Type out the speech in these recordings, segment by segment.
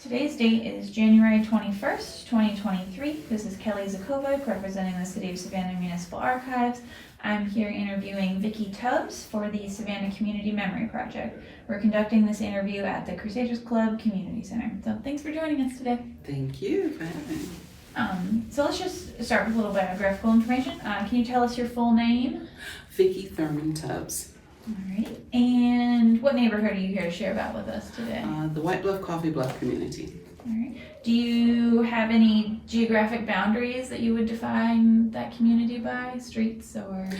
Today's date is January 21st, 2023. This is Kelly Zakovic representing the City of Savannah Municipal Archives. I'm here interviewing Vicki Tubbs for the Savannah Community Memory Project. We're conducting this interview at the Crusaders Club Community Center. So thanks for joining us today. Thank you for having me. So let's just start with a little biographical information. Can you tell us your full name? Vicki Thurman Tubbs. All right. And what neighborhood are you here to share about with us today? The White Bluff Coffee Bluff community. All right. Do you have any geographic boundaries that you would define that community by, streets or?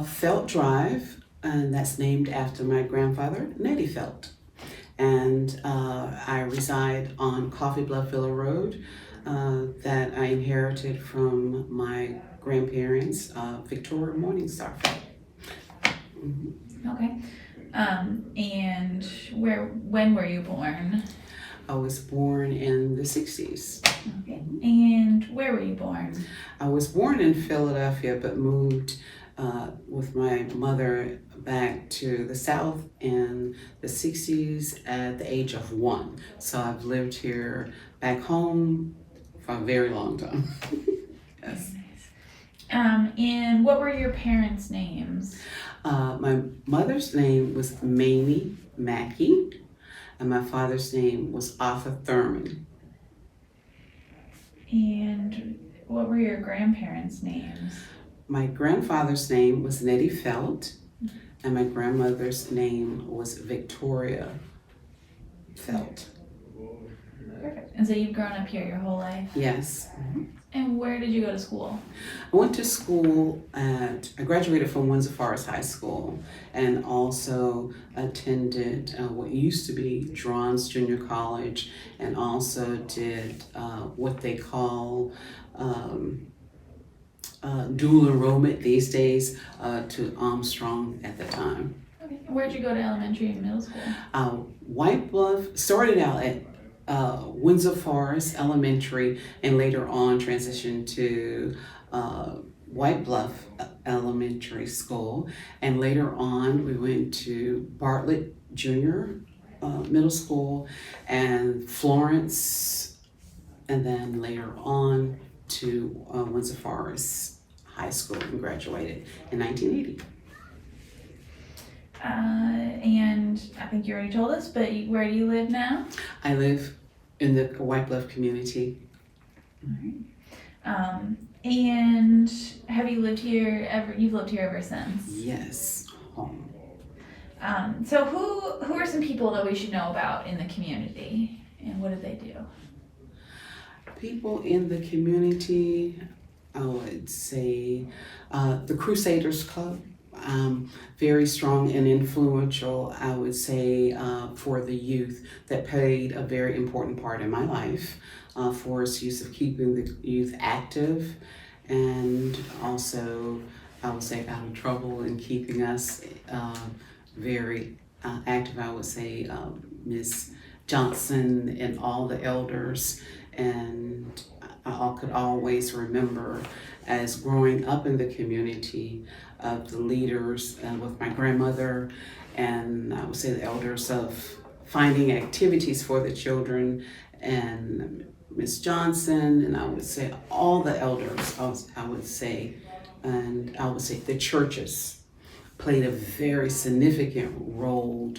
Felt Drive, and that's named after my grandfather, Nettie Felt. And I reside on Coffee Bluff Villa Road that I inherited from my grandparents, Victoria Morningstar Felt. Mm-hmm. Okay. And when were you born? I was born in the 60s. Okay. And where were you born? I was born in Philadelphia, but moved with my mother back to the South in the 60s at the age of 1. So I've lived here back home for a very long time. Yes. Very nice. And what were your parents' names? My mother's name was Mamie Mackey, and my father's name was Arthur Thurman. And what were your grandparents' names? My grandfather's name was Nettie Felt, and my grandmother's name was Victoria Felt. Perfect. And so you've grown up here your whole life? Yes. And where did you go to school? I went to school I graduated from Windsor Forest High School and also attended what used to be Drawn's Junior College, and also did what they call dual enrollment these days to Armstrong at the time. Okay. Where'd you go to elementary and middle school? White Bluff, started out at Windsor Forest Elementary, and later on transitioned to White Bluff Elementary School, and later on we went to Bartlett Junior Middle School and Florence, and then later on to Windsor Forest High School, and graduated in 1980. And I think you already told us, but where do you live now? I live in the White Bluff community. All right. And have you lived here ever? You've lived here ever since? Yes, home. So who are some people that we should know about in the community, and what do they do? People in the community, I would say the Crusaders Club. Very strong and influential, I would say, for the youth, that played a very important part in my life for its use of keeping the youth active, and also, I would say, out of trouble and keeping us very active. I would say Miss Johnson and all the elders, and I could always remember as growing up in the community of the leaders with my grandmother, and I would say the elders, of finding activities for the children, and Miss Johnson, and I would say all the elders, I would say the churches played a very significant role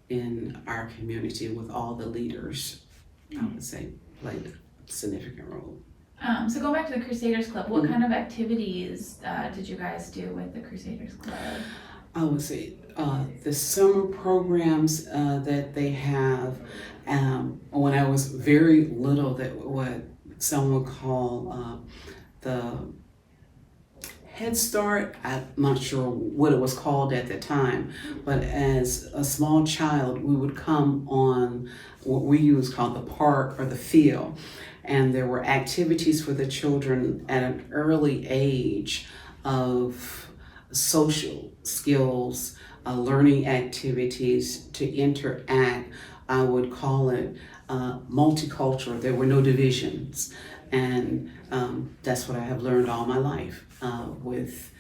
in our community, with all the leaders, I would say, played a significant role. So going back to the Crusaders Club, what kind of activities did you guys do with the Crusaders Club? I would say the summer programs that they have. When I was very little, that what some would call the Head Start. I'm not sure what it was called at the time, but as a small child, we would come on what we used called the park or the field. And there were activities for the children at an early age of social skills, learning activities to interact. I would call it multicultural. There were no divisions. And that's what I have learned all my life with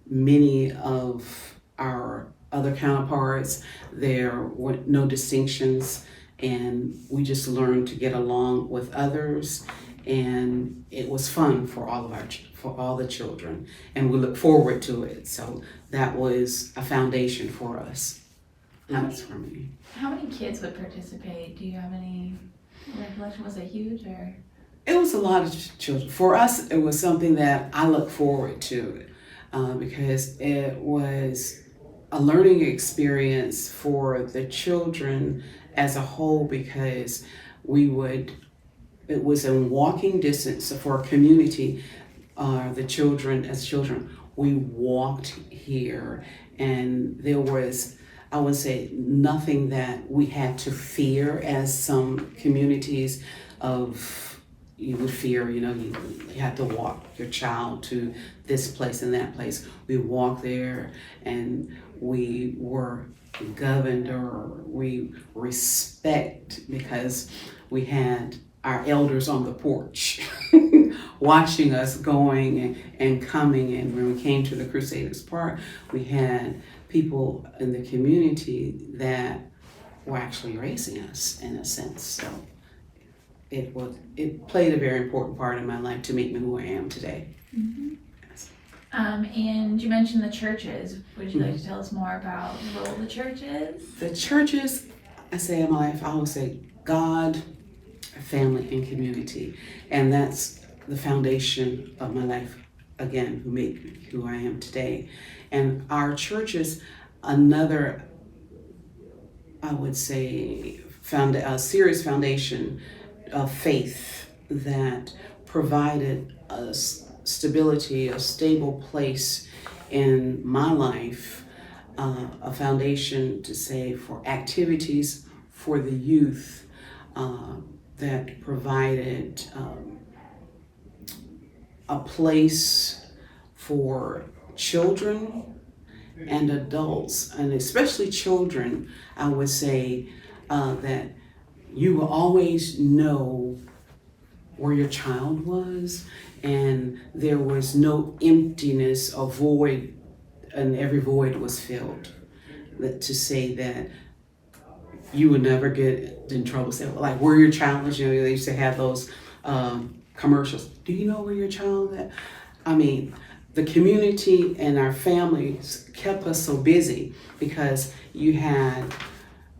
many of our other counterparts. There were no distinctions, and we just learned to get along with others, and it was fun for all the children, and we look forward to it. So that was a foundation for us. That's for me. How many kids would participate? Do you have any recollection? Was it huge or? It was a lot of children. For us, it was something that I look forward to because it was a learning experience for the children as a whole, because it was in walking distance for a community. The children, as children, we walked here, and there was, I would say, nothing that we had to fear as some communities of, you would fear, you had to walk your child to this place and that place. We walked there, and we were governed, or we respect, because we had our elders on the porch watching us going and coming. And when we came to the Crusaders Park, we had people in the community that were actually raising us in a sense. So it played a very important part in my life to make me who I am today. Mm-hmm. Yes. And you mentioned the churches. Would you like to tell us more about the role of the churches? The churches, I say in my life, I always say God, family, and community. And that's the foundation of my life, again, who made me who I am today. And our churches, another, I would say, found a serious foundation of faith that provided a stability, a stable place in my life, a foundation to say for activities for the youth that provided a place for children and adults, and especially children. I would say that you will always know where your child was, and there was no emptiness or void, and every void was filled. To say that you would never get in trouble. Say, like, where your child is, they used to have those commercials. Do you know where your child is? I mean, the community and our families kept us so busy because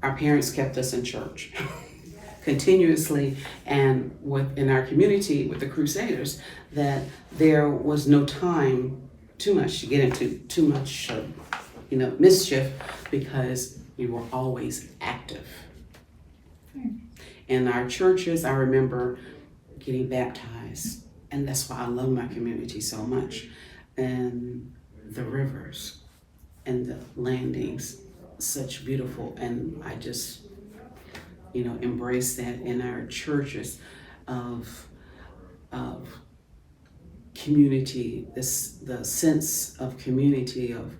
our parents kept us in church continuously, and in our community with the Crusaders, that there was no time too much to get into too much mischief, because we were always active. In our churches, I remember getting baptized, and that's why I love my community so much. And the rivers and the landings, such beautiful, and I just embrace that in our churches of community, the sense of community, of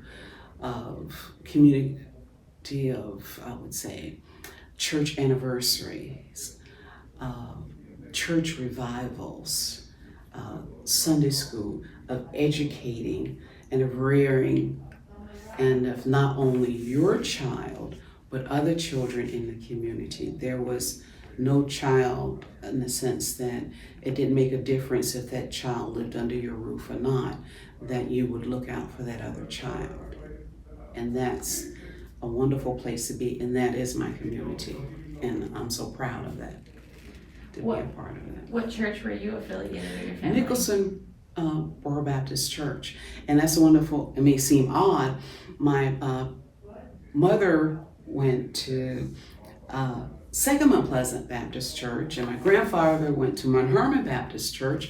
community, of, I would say, church anniversaries, church revivals, Sunday school, of educating and of rearing, and of not only your child, but other children in the community. There was no child, in the sense that it didn't make a difference if that child lived under your roof or not, that you would look out for that other child. And that's a wonderful place to be, and that is my community. And I'm so proud of that, to be a part of that. What church were you affiliated with your family? Nicholson Borough Baptist Church. And that's wonderful. It may seem odd. My mother went to Sangamon Pleasant Baptist Church, and my grandfather went to Mount Hermon Baptist Church.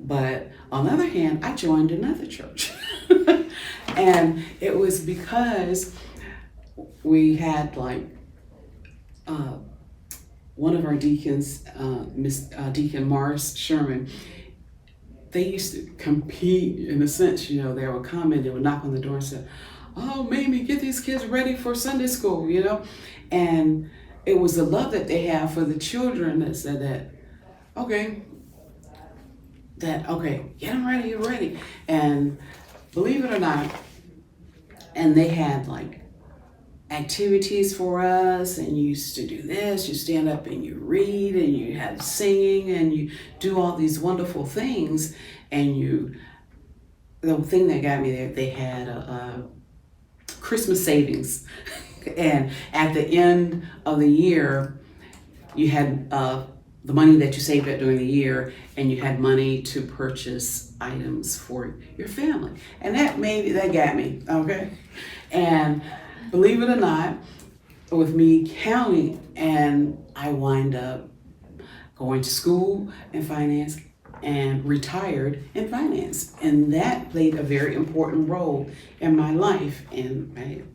But on the other hand, I joined another church. And it was because we had one of our deacons, Deacon Morris Sherman, they used to compete in a sense, they would come and they would knock on the door and say, "Oh, Mamie, get these kids ready for Sunday school," And it was the love that they have for the children that said that, okay, get them ready, you're ready. And believe it or not, and they had activities for us, and you used to do this. You stand up and you read, and you have singing, and you do all these wonderful things. And the thing that got me there, they had a Christmas savings, and at the end of the year, you had the money that you saved up during the year, and you had money to purchase items for your family, and that got me, okay. And believe it or not, with me counting, and I wind up going to school in finance and retired in finance, and that played a very important role in my life. And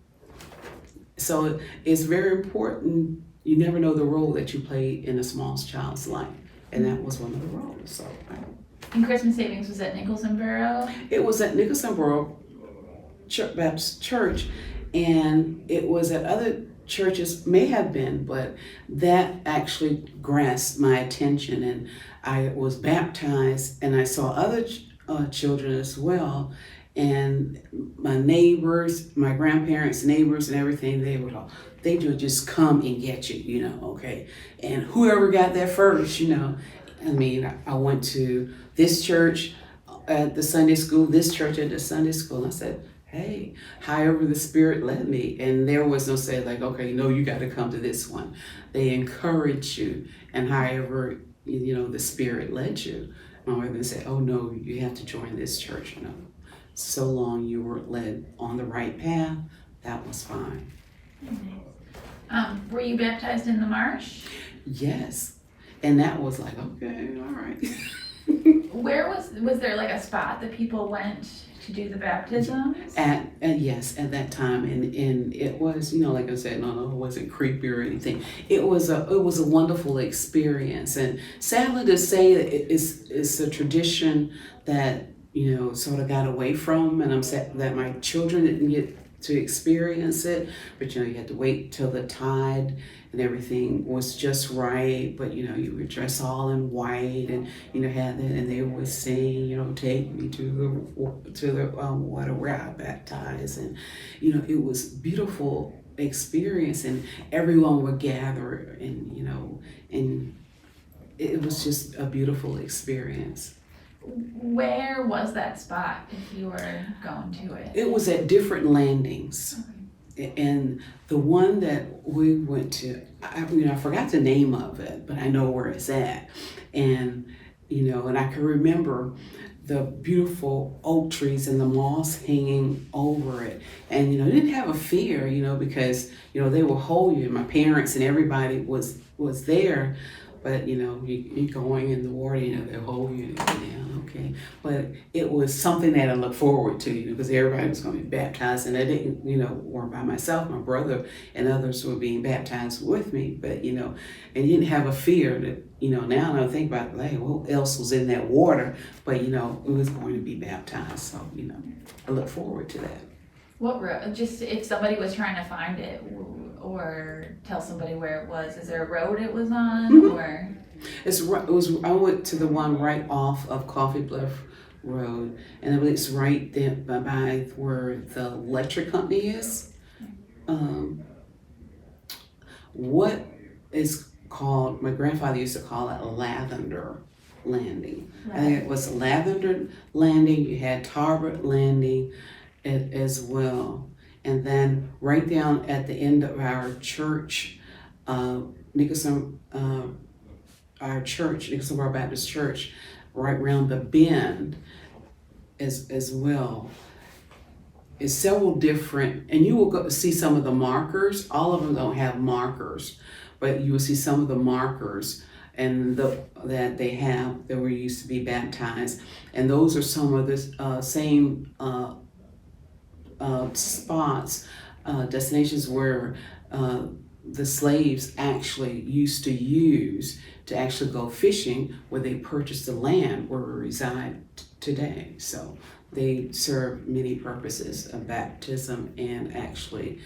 so it's very important. You never know the role that you play in a small child's life, and that was one of the roles. So, And Christmas savings was at Nicholson Borough? It was at Nicholson Borough Baptist Church, and it was at other churches, may have been, but that actually grasped my attention, and I was baptized, and I saw other children as well. And my neighbors, my grandparents, neighbors, and everything, they would just come and get you, okay. And whoever got there first, I mean, I went to this church at the Sunday school, this church at the Sunday school, and I said, hey, however the Spirit led me. And there was no say like, okay, you got to come to this one. They encourage you, and however, the Spirit led you. My mother said, oh no, you have to join this church, So long you were led on the right path, that was fine. Were you baptized in the marsh? Yes, and that was like, okay, all right. Where was there like a spot that people went to do the baptisms? Yes, at that time, and it was, like I said, no, it wasn't creepy or anything. It was a wonderful experience, and sadly to say, it's a tradition that sort of got away from, and I'm sad that my children didn't get to experience it. But you had to wait till the tide and everything was just right. But you would dress all in white, and had that, and they would sing, take me to the water where I baptized, and it was beautiful experience, and everyone would gather, and and it was just a beautiful experience. Where was that spot if you were going to it? It was at different landings. Okay. And the one that we went to, I forgot the name of it, but I know where it's at. And, and I can remember the beautiful oak trees and the moss hanging over it. And, I didn't have a fear, because, they will hold you. My parents and everybody was there. But, you're going in the water, they'll hold you down, okay. But it was something that I looked forward to, because everybody was going to be baptized, and I didn't, weren't by myself. My brother and others were being baptized with me, but, and you didn't have a fear that, now I think about, hey, what else was in that water? But, it was going to be baptized, so, I look forward to that. What road? Just if somebody was trying to find it or tell somebody where it was, is there a road it was on? Mm-hmm. Or? I went to the one right off of Coffee Bluff Road, and it's right there by where the electric company is. What is called, my grandfather used to call it Lavender Landing. Right. I think it was Lavender Landing. You had Tarbert Landing as well. And then right down at the end of our church, Nicholson Borough Baptist Church, right around the bend as well, is several different, and you will go see some of the markers. All of them don't have markers, but you will see some of the markers and that they have that were used to be baptized. And those are some of the same spots, destinations where the slaves actually used to use to actually go fishing, where they purchased the land where we reside today. So they serve many purposes of baptism, and actually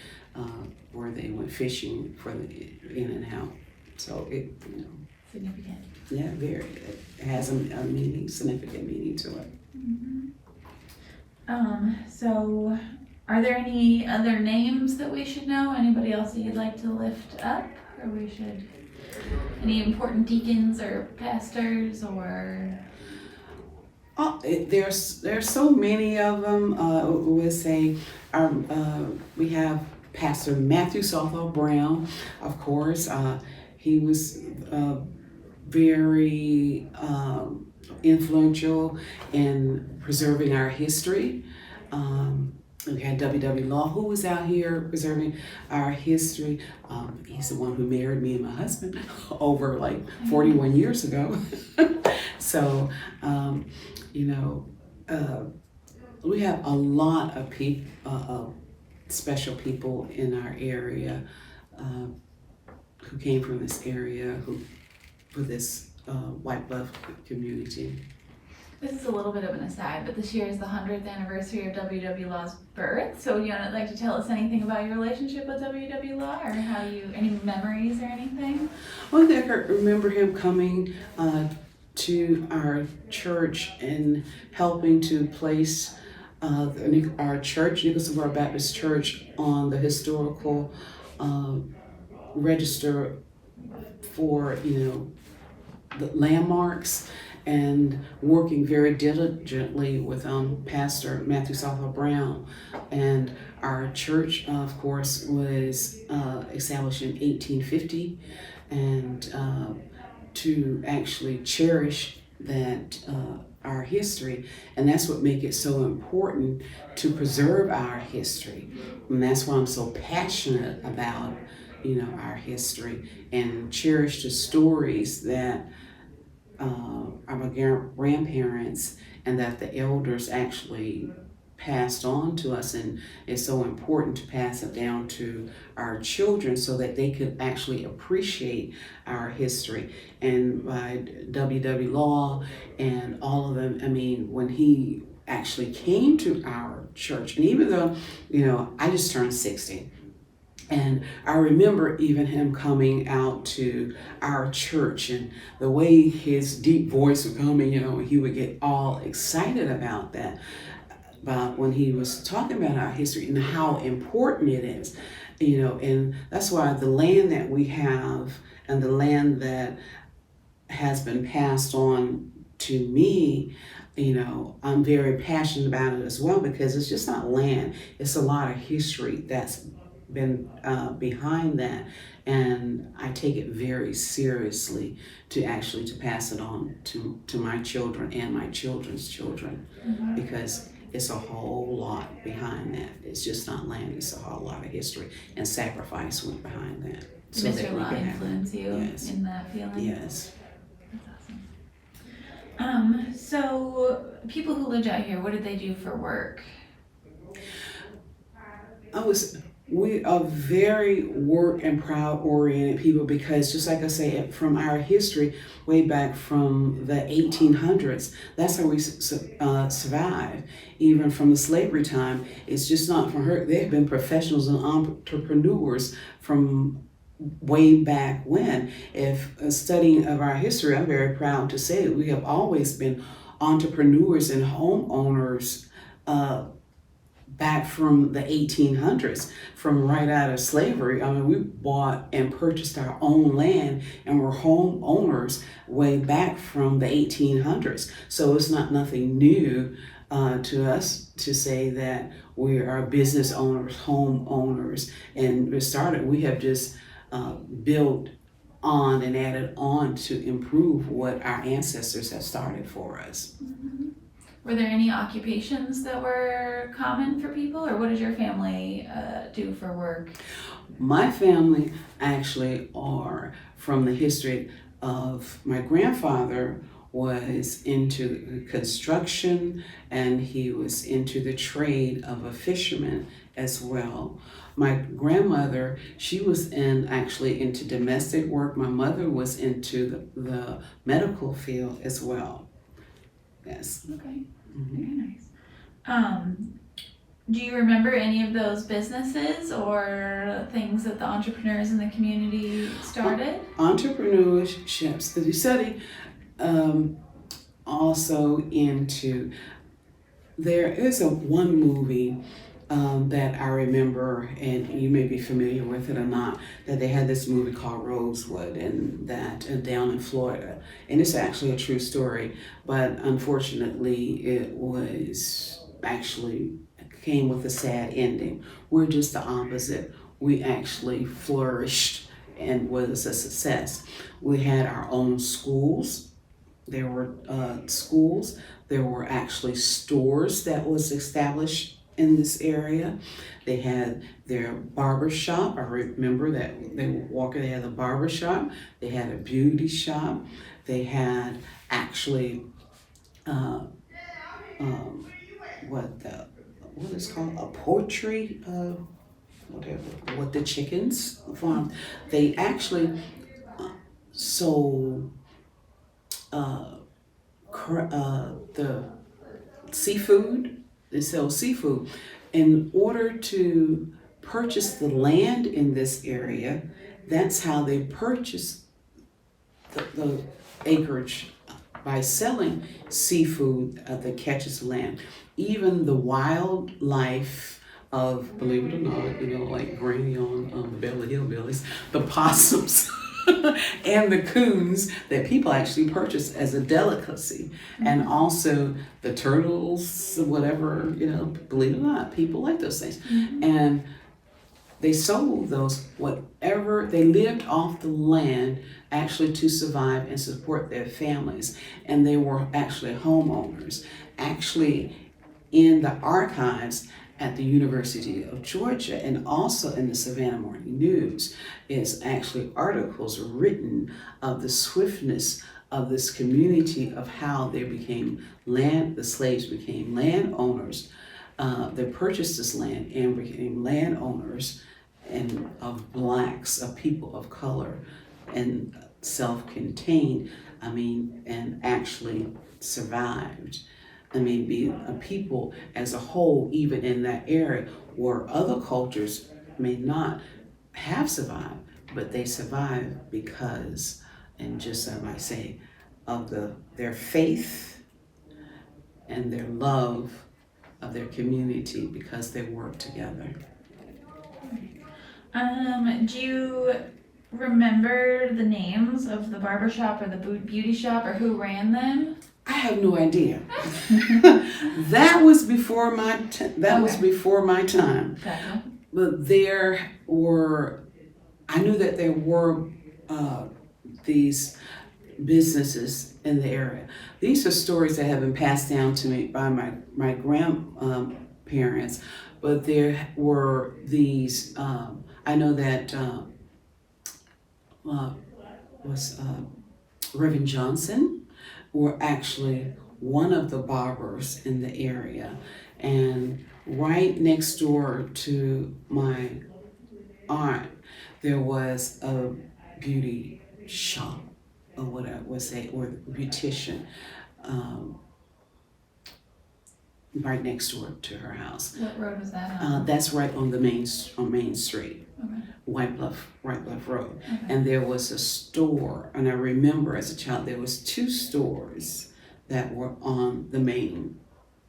where they went fishing for the in and out. So it, significant. Yeah, very. It has a meaning, significant meaning to it. Mm-hmm. So Are there any other names that we should know? Anybody else that you'd like to lift up? Or any important deacons or pastors or? Oh, there's so many of them. We'll say we have Pastor Matthew Southall Brown, of course. He was very influential in preserving our history. We had W.W. Law, who was out here preserving our history. He's the one who married me and my husband over like 41 years ago. So, we have a lot of people, special people in our area who came from this area for this White Bluff community. This is a little bit of an aside, but this year is the 100th anniversary of W.W. Law's birth. So you would like to tell us anything about your relationship with W.W. Law, or any memories or anything? Well, I remember him coming to our church and helping to place our church, Nicholson Baptist Church, on the historical register for the landmarks, and working very diligently with Pastor Matthew Southall Brown. And our church, of course, was established in 1850, and to actually cherish that our history, and that's what makes it so important to preserve our history. And that's why I'm so passionate about our history, and cherish the stories that our grandparents and that the elders actually passed on to us. And it's so important to pass it down to our children so that they could actually appreciate our history. And by W.W. Law and all of them, when he actually came to our church, and even though I just turned 60, and I remember even him coming out to our church, and the way his deep voice would come, and he would get all excited about that. But when he was talking about our history and how important it is, and that's why the land that we have and the land that has been passed on to me, I'm very passionate about it as well, because it's just not land, it's a lot of history that's been behind that, and I take it very seriously to pass it on to my children and my children's children, because it's a whole lot behind that. It's just not land, it's a whole lot of history and sacrifice went behind that. Did Mr. Law influence you in that feeling? Yes. That's awesome. So people who lived out here, what did they do for work? We are very work and proud oriented people, because just like I say, from our history way back from the 1800s, that's how we survive. Even from the slavery time, it's just not from her. There have been professionals and entrepreneurs from way back when. If studying of our history, I'm very proud to say that we have always been entrepreneurs and homeowners back from the 1800s, from right out of slavery. We bought and purchased our own land and were homeowners way back from the 1800s. So it's not nothing new to us to say that we are business owners, homeowners, and we have just built on and added on to improve what our ancestors have started for us. Mm-hmm. Were there any occupations that were common for people, or what did your family do for work? My family actually are from the history of my grandfather was into construction, and he was into the trade of a fisherman as well. My grandmother, she was into domestic work. My mother was into the medical field as well. Yes. Okay. Very nice. Do you remember any of those businesses or things that the entrepreneurs in the community started? Entrepreneurships, because you study also into, there is one movie that I remember, and you may be familiar with it or not, that they had this movie called Rosewood, and that down in Florida, and it's actually a true story, but unfortunately, it was actually came with a sad ending. We're just the opposite. We actually flourished and was a success. We had our own schools. There were schools. There were actually stores that was established in this area. They had their barber shop. I remember that they were walking. They had a barber shop. They had a beauty shop. They had actually what the what is called a poultry whatever what the chickens farm. They actually sold the seafood. They sell seafood. In order to purchase the land in this area, that's how they purchase the acreage, by selling seafood that catches land. Even the wildlife of, believe it or not, like Granny on Beverly Hillbillies, the possums and the coons that people actually purchase as a delicacy, and also the turtles, whatever, believe it or not, people like those things. And they sold those, whatever, they lived off the land actually to survive and support their families. And they were actually homeowners. Actually, in the archives at the University of Georgia and also in the Savannah Morning News is actually articles written of the swiftness of this community, of how they became the slaves became landowners. They purchased this land and became landowners, and of blacks, of people of color, and self-contained, and actually survived. Be a people as a whole, even in that area where other cultures may not have survived, but they survived because, and just I might say, of their faith and their love of their community, because they work together. Do you remember the names of the barber shop or the beauty shop, or who ran them? I have no idea. That was before my was before my time. Gotcha. But I knew that there were these businesses in the area. These are stories that have been passed down to me by my grandparents, but there were these, I know that was Reverend Johnson were actually one of the barbers in the area, and right next door to my aunt there was a beauty shop, or what I would say, or beautician, right next door to her house. What road was that on? That's right on the Main Street. Okay. White Bluff Road. Okay. And there was a store, and I remember as a child there was 2 stores that were on the main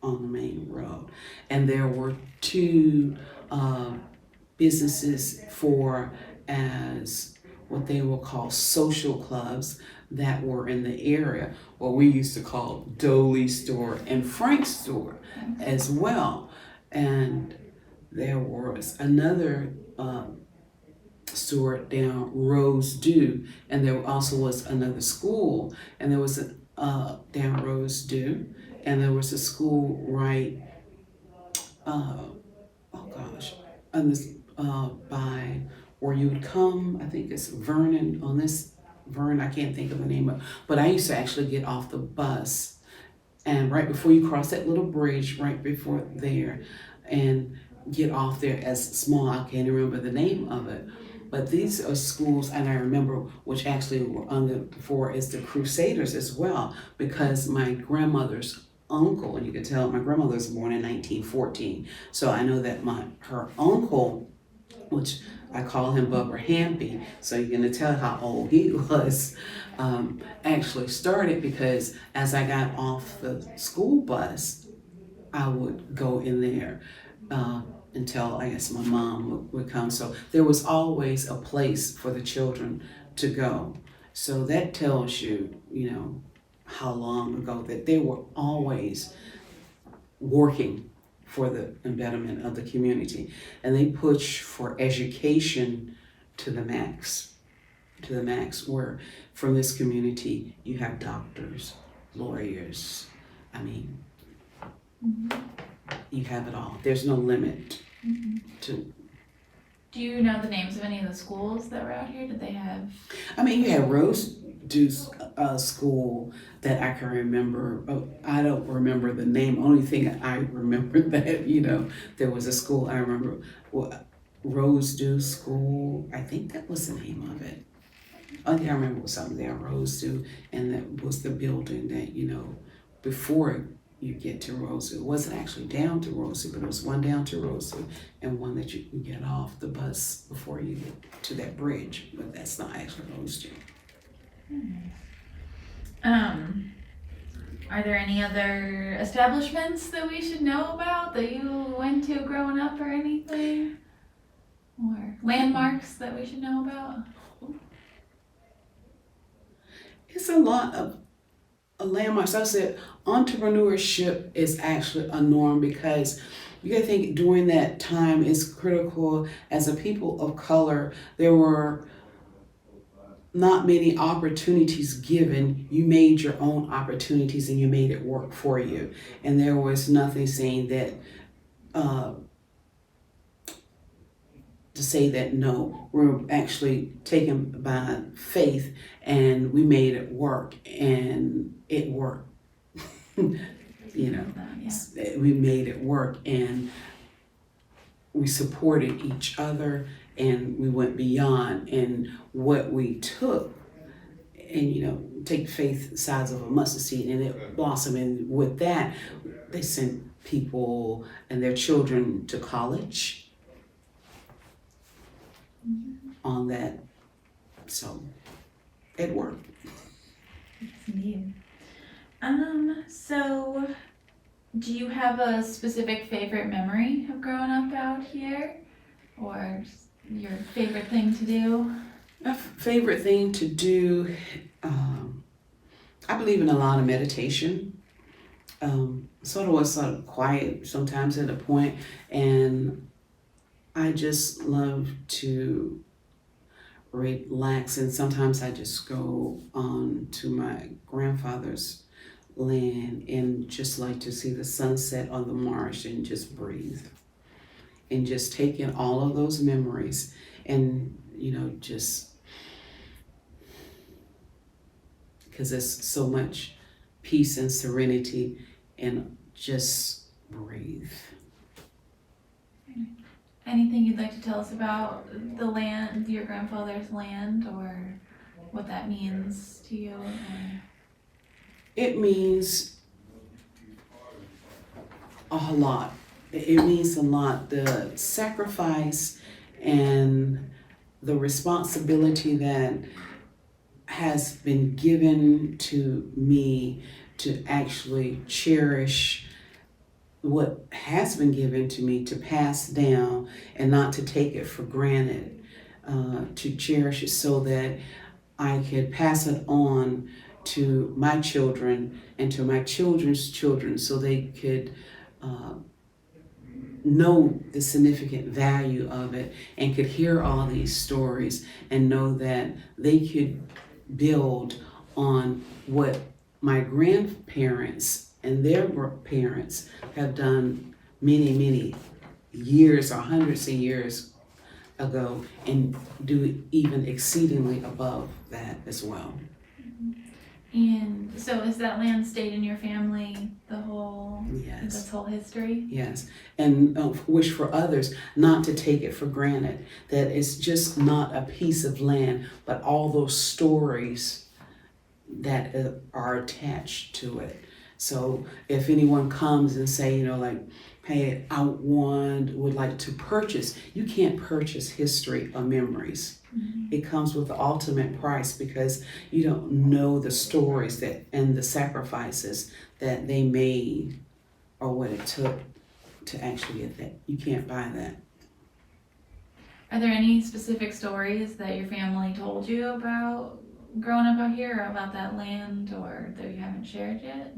road, and there were 2 businesses as what they will call social clubs that were in the area, what we used to call Dolly's store and Frank's store as well. And there was another store down Rose Dew, and there also was another school, and there was a down Rose Dew, and there was a school right on this by where you would come. I think it's Vernon, I can't think of the name of, but I used to actually get off the bus, and right before you cross that little bridge, right before there, and get off there as small, I can't remember the name of it. But these are schools, and I remember, which actually were before as the Crusaders as well, because my grandmother's uncle, and you can tell my grandmother was born in 1914, so I know that her uncle, which I call him Bubba Hampy, so you're going to tell how old he was, actually started, because as I got off the school bus, I would go in there. until I guess my mom would come. So there was always a place for the children to go. So that tells you, you know, how long ago that they were always working for the betterment of the community. And they push for education to the max, where from this community you have doctors, lawyers, I mean, you have it all. There's no limit to. Do you know the names of any of the schools that were out here? Did they have? I mean, you had Rose Deuce School that I can remember. I don't remember the name. Only thing I remember that, you know, there was a school I remember. Well, Rose Deuce School. I think that was the name of it. Only thing I remember was something there, Rose Deuce, and that was the building that, you know, before you get to Roseau. It wasn't actually down to Roseau, but it was one down to Roseau and one that you can get off the bus before you get to that bridge, but that's not actually Roseau. Are there any other establishments that we should know about that you went to growing up or anything? Or landmarks that we should know about? It's a lot of landmarks. I said entrepreneurship is actually a norm because you gotta think during that time it's critical. As a people of color, there were not many opportunities given. You made your own opportunities and you made it work for you. And there was nothing saying that to say that no, we're actually taken by faith and we made it work, and it worked. You know, we made it work and we supported each other and we went beyond, and what we took, and you know, take faith the size of a mustard seed and it blossomed, and with that they sent people and their children to college on that, so it worked. Yes, indeed. So do you have a specific favorite memory of growing up out here, or your favorite thing to do? My favorite thing to do, I believe in a lot of meditation. Sort of quiet sometimes at a point, and I just love to relax, and sometimes I just go on to my grandfather's land and just like to see the sunset on the marsh and just breathe and just take in all of those memories, and you know, just because there's so much peace and serenity, and just breathe. Anything you'd like to tell us about the land, your grandfather's land, or what that means to you? Or... It means a lot. It means a lot. The sacrifice and the responsibility that has been given to me to actually cherish what has been given to me, to pass down and not to take it for granted, to cherish it so that I could pass it on to my children and to my children's children, so they could know the significant value of it and could hear all these stories and know that they could build on what my grandparents and their parents have done many years or hundreds of years ago, and do even exceedingly above that as well. And so is that land stayed in your family Yes. this whole history? Yes, and wish for others not to take it for granted, that it's just not a piece of land, but all those stories that are attached to it. So if anyone comes and say, you know, like, hey, I would like to purchase, you can't purchase history or memories. Mm-hmm. It comes with the ultimate price, because you don't know the stories that and the sacrifices that they made or what it took to actually get that. You can't buy that. Are there any specific stories that your family told you about growing up out here, or about that land, or that you haven't shared yet?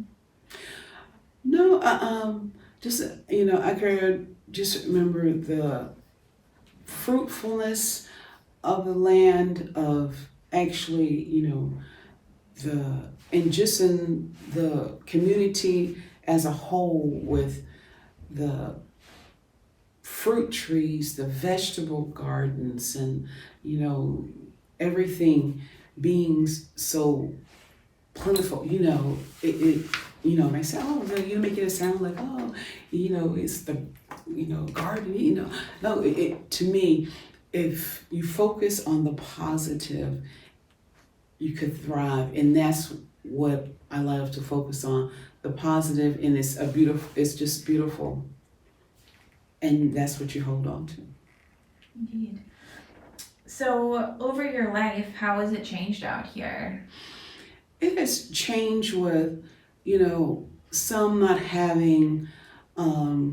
No, just, I could just remember the fruitfulness of the land, of actually, and just in the community as a whole, with the fruit trees, the vegetable gardens, and, everything being so plentiful, and I say, oh, you're making it sound like, oh, it's the, garden, No, to me, if you focus on the positive, you could thrive. And that's what I love to focus on, the positive, and it's just beautiful. And that's what you hold on to. Indeed. So over your life, how has it changed out here? It has changed with, some not having a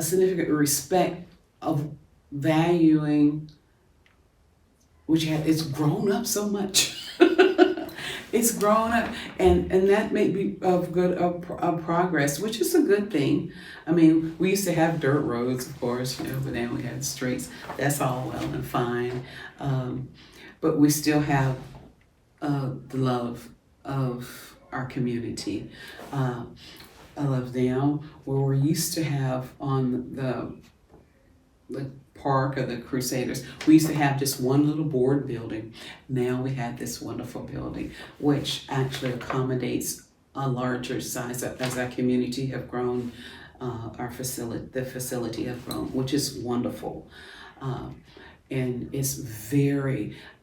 significant respect of valuing, it's grown up so much. It's grown up, and that may be of progress, which is a good thing. I mean, we used to have dirt roads, of course, but then we had streets. That's all well and fine, but we still have the love of our community. I love them. Where we're used to have on the park of the Crusaders, we used to have just one little board building. Now we have this wonderful building, which actually accommodates a larger size as our community have grown. The facility have grown, which is wonderful. And it's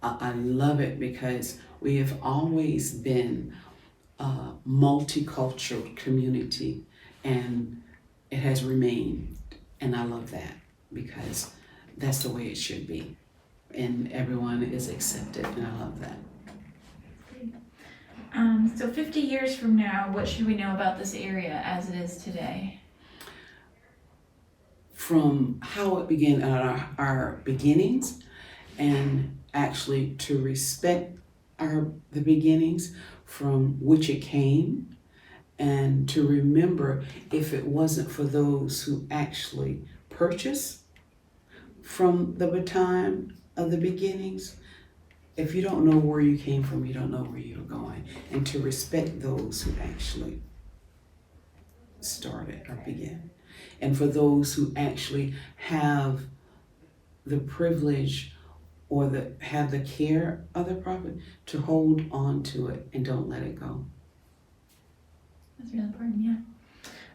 I love it because we have always been a multicultural community, and it has remained. And I love that because that's the way it should be. And everyone is accepted, and I love that. So 50 years from now, what should we know about this area as it is today? From how it began at our beginnings, and actually to respect the beginnings from which it came, and to remember, if it wasn't for those who actually purchased from the baton of the beginnings, if you don't know where you came from, you don't know where you're going. And to respect those who actually started or began. And for those who actually have the privilege or have the care of the property, to hold on to it and don't let it go. That's really important, yeah.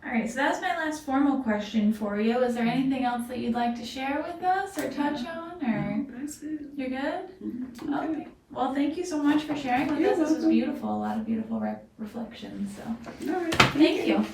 All right, so that's my last formal question for you. Is there anything else that you'd like to share with us or touch on? Or No, that's it. You're good? Mm-hmm. Okay. Well, thank you so much for sharing with us. This was beautiful. A lot of beautiful reflections. So, All right. thank you.